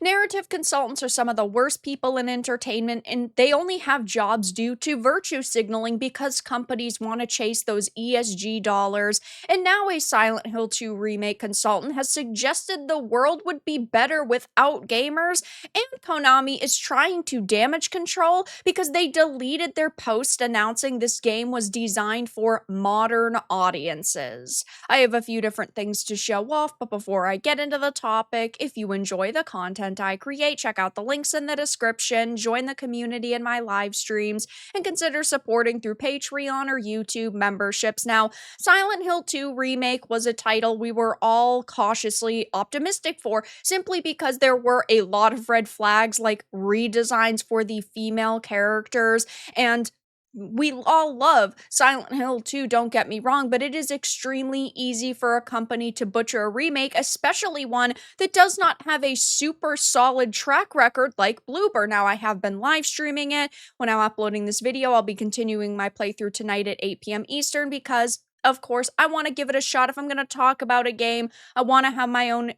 Narrative consultants are some of the worst people in entertainment, and they only have jobs due to virtue signaling because companies want to chase those ESG dollars. And now, a Silent Hill 2 remake consultant has suggested the world would be better without gamers, and Konami is trying to damage control because they deleted their post announcing this game was designed for modern audiences. I have a few different things to show off, but before I get into the topic, if you enjoy the content I create, check out the links in the description, join the community in my live streams, and consider supporting through Patreon or YouTube memberships. Now, Silent Hill 2 Remake was a title we were all cautiously optimistic for, simply because there were a lot of red flags like redesigns for the female characters, and we all love Silent Hill 2, don't get me wrong, but it is extremely easy for a company to butcher a remake, especially one that does not have a super solid track record like Bloober. Now, I have been live streaming it. When I'm uploading this video, I'll be continuing my playthrough tonight at 8 p.m. Eastern because, of course, I want to give it a shot. If I'm going to talk about a game, I want to have my own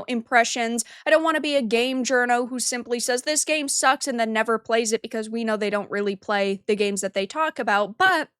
impressions. I don't want to be a game journo who simply says this game sucks and then never plays it, because we know they don't really play the games that they talk about. But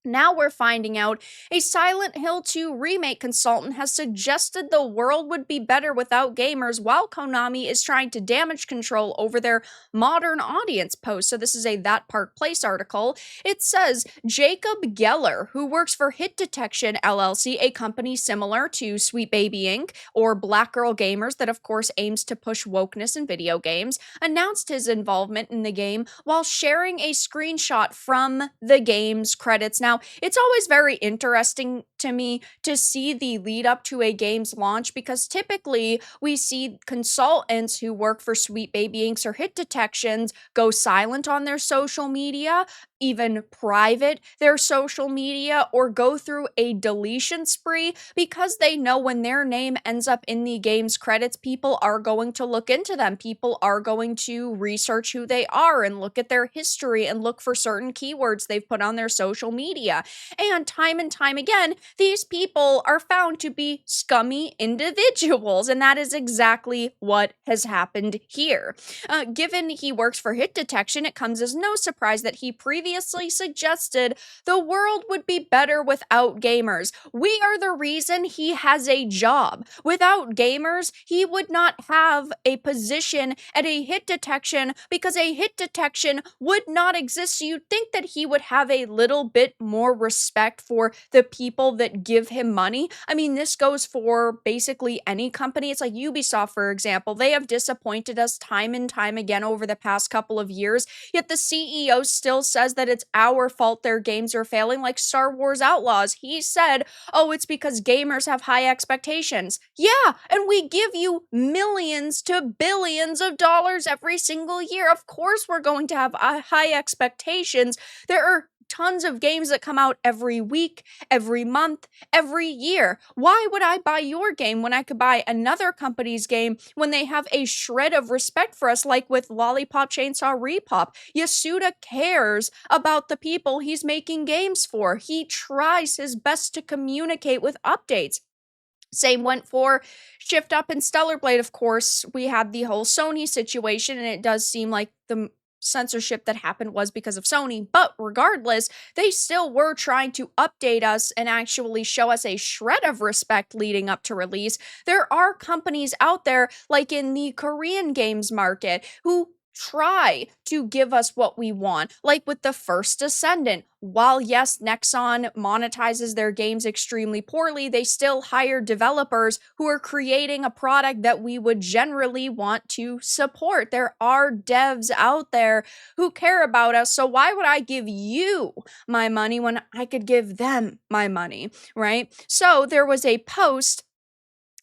now we're finding out a Silent Hill 2 remake consultant has suggested the world would be better without gamers, while Konami is trying to damage control over their modern audience post. So this is a That Park Place article. It says Jacob Geller, who works for Hit Detection LLC, a company similar to Sweet Baby Inc. or Black Girl Gamers that of course aims to push wokeness in video games, announced his involvement in the game while sharing a screenshot from the game's credits. Now, it's always very interesting to me to see the lead up to a game's launch, because typically we see consultants who work for Sweet Baby Inc. or Hit Detections go silent on their social media, even private their social media, or go through a deletion spree, because they know when their name ends up in the game's credits, people are going to look into them. People are going to research who they are and look at their history and look for certain keywords they've put on their social media. And time again, these people are found to be scummy individuals, and that is exactly what has happened here. Given he works for Hit Detection, it comes as no surprise that he previously suggested the world would be better without gamers. We are the reason he has a job. Without gamers, he would not have a position at a Hit Detection, because a Hit Detection would not exist. So you'd think that he would have a little bit more respect for the people that give him money. I mean, this goes for basically any company. It's like Ubisoft, for example. They have disappointed us time and time again over the past couple of years, yet the CEO still says that it's our fault their games are failing, like Star Wars Outlaws. He said, oh, it's because gamers have high expectations. Yeah, and we give you millions to billions of dollars every single year. Of course we're going to have high expectations. There are tons of games that come out every week, every month, every year. Why would I buy your game when I could buy another company's game when they have a shred of respect for us, like with Lollipop Chainsaw Repop? Yasuda cares about the people he's making games for. He tries his best to communicate with updates. Same went for Shift Up and Stellar Blade. Of course, we had the whole Sony situation, and it does seem like the censorship that happened was because of Sony, but regardless, they still were trying to update us and actually show us a shred of respect leading up to release. There are companies out there, like in the Korean games market, who try to give us what we want, like with The First Descendant. While yes, Nexon monetizes their games extremely poorly, they still hire developers who are creating a product that we would generally want to support. There are devs out there who care about us, so why would I give you my money when I could give them my money, right? So there was a post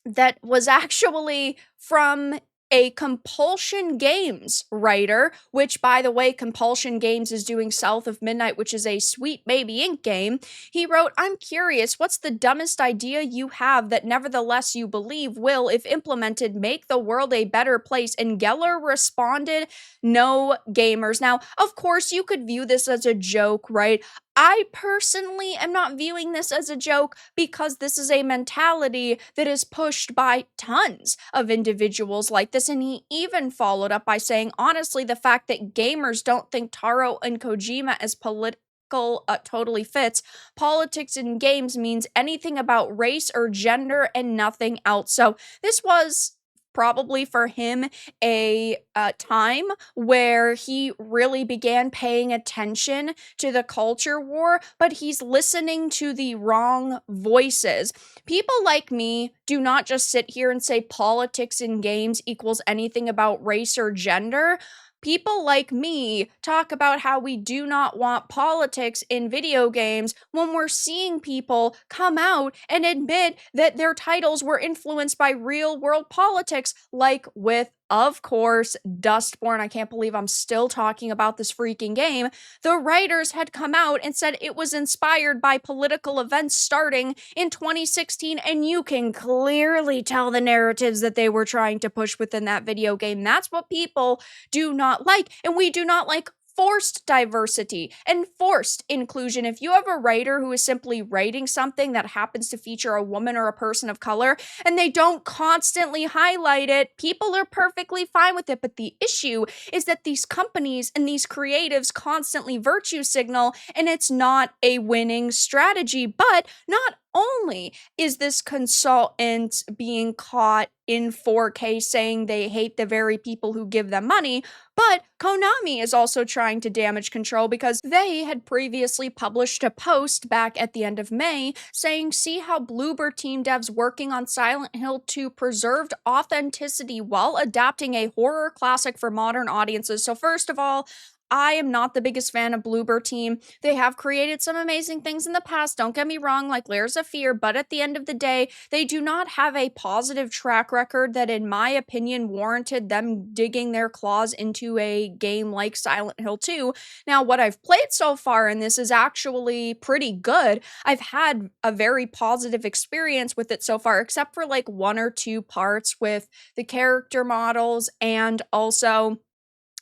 that was actually from a Compulsion Games writer, which, by the way, Compulsion Games is doing South of Midnight, which is a Sweet Baby Inc. game. He wrote, I'm curious, what's the dumbest idea you have that nevertheless you believe will, if implemented, make the world a better place? And Geller responded, no gamers. Now, of course, you could view this as a joke, right? I personally am not viewing this as a joke because this is a mentality that is pushed by tons of individuals like this. And he even followed up by saying, honestly, the fact that gamers don't think Taro and Kojima as political totally fits. Politics in games means anything about race or gender and nothing else. So this was probably for him a time where he really began paying attention to the culture war, but he's listening to the wrong voices. People like me do not just sit here and say politics in games equals anything about race or gender. People like me talk about how we do not want politics in video games when we're seeing people come out and admit that their titles were influenced by real world politics, like with, of course, Dustborn. I can't believe I'm still talking about this freaking game. The writers had come out and said it was inspired by political events starting in 2016, and you can clearly tell the narratives that they were trying to push within that video game. That's what people do not like, and we do not like forced diversity and forced inclusion. If you have a writer who is simply writing something that happens to feature a woman or a person of color and they don't constantly highlight it, people are perfectly fine with it. But the issue is that these companies and these creatives constantly virtue signal, and it's not a winning strategy. But not only is this consultant being caught in 4K saying they hate the very people who give them money, but Konami is also trying to damage control because they had previously published a post back at the end of May saying, see how Bloober Team devs working on Silent Hill 2 preserved authenticity while adapting a horror classic for modern audiences. So first of all, I am not the biggest fan of Bloober Team. They have created some amazing things in the past, don't get me wrong, like Layers of Fear, but at the end of the day, they do not have a positive track record that, in my opinion, warranted them digging their claws into a game like Silent Hill 2. Now, what I've played so far in this is actually pretty good. I've had a very positive experience with it so far, except for like one or two parts with the character models and also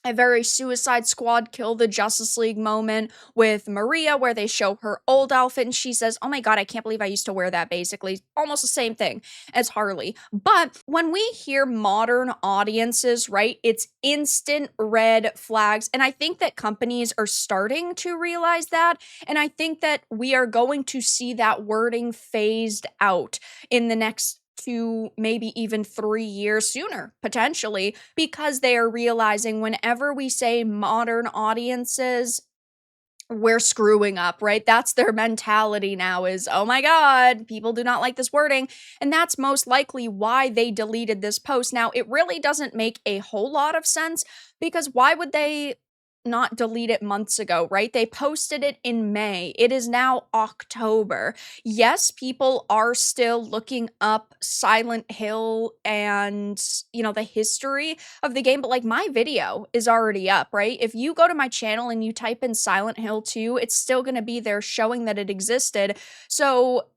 a very Suicide Squad kill the Justice League moment with Maria, where they show her old outfit and she says, oh my god, I can't believe I used to wear that, basically. Almost the same thing as Harley. But when we hear modern audiences, right, it's instant red flags. And I think that companies are starting to realize that. And I think that we are going to see that wording phased out in the next 2, maybe even 3 years sooner, potentially, because they are realizing whenever we say modern audiences, we're screwing up, right? That's their mentality now is, oh my god, people do not like this wording. And that's most likely why they deleted this post. Now, it really doesn't make a whole lot of sense because why would they not delete it months ago, right? They posted it in May. It is now October. Yes, people are still looking up Silent Hill and, the history of the game, but like my video is already up, right? If you go to my channel and you type in Silent Hill 2, it's still going to be there showing that it existed. So,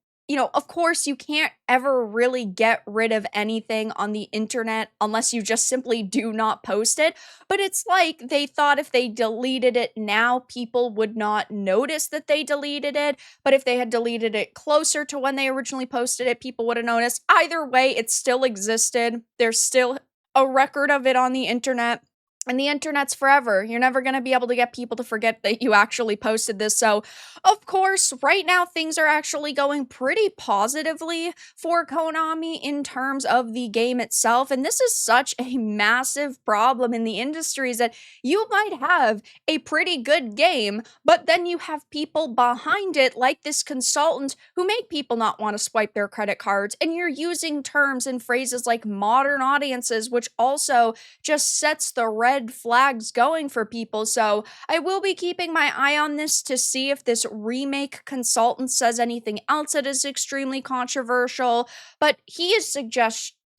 of course, you can't ever really get rid of anything on the internet unless you just simply do not post it. But it's like they thought if they deleted it now, people would not notice that they deleted it. But if they had deleted it closer to when they originally posted it, people would have noticed. Either way, it still existed. There's still a record of it on the internet. And the internet's forever. You're never going to be able to get people to forget that you actually posted this. So, of course, right now things are actually going pretty positively for Konami in terms of the game itself. And this is such a massive problem in the industry is that you might have a pretty good game, but then you have people behind it like this consultant who make people not want to swipe their credit cards. And you're using terms and phrases like modern audiences, which also just sets the red flags going for people. So I will be keeping my eye on this to see if this remake consultant says anything else that is extremely controversial, but he is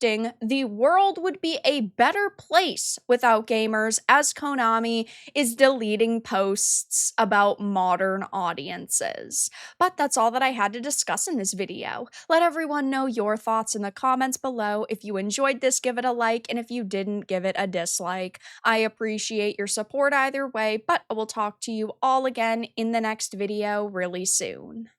the world would be a better place without gamers, as Konami is deleting posts about modern audiences. But that's all that I had to discuss in this video. Let everyone know your thoughts in the comments below. If you enjoyed this, give it a like, and if you didn't, give it a dislike. I appreciate your support either way, but I will talk to you all again in the next video really soon.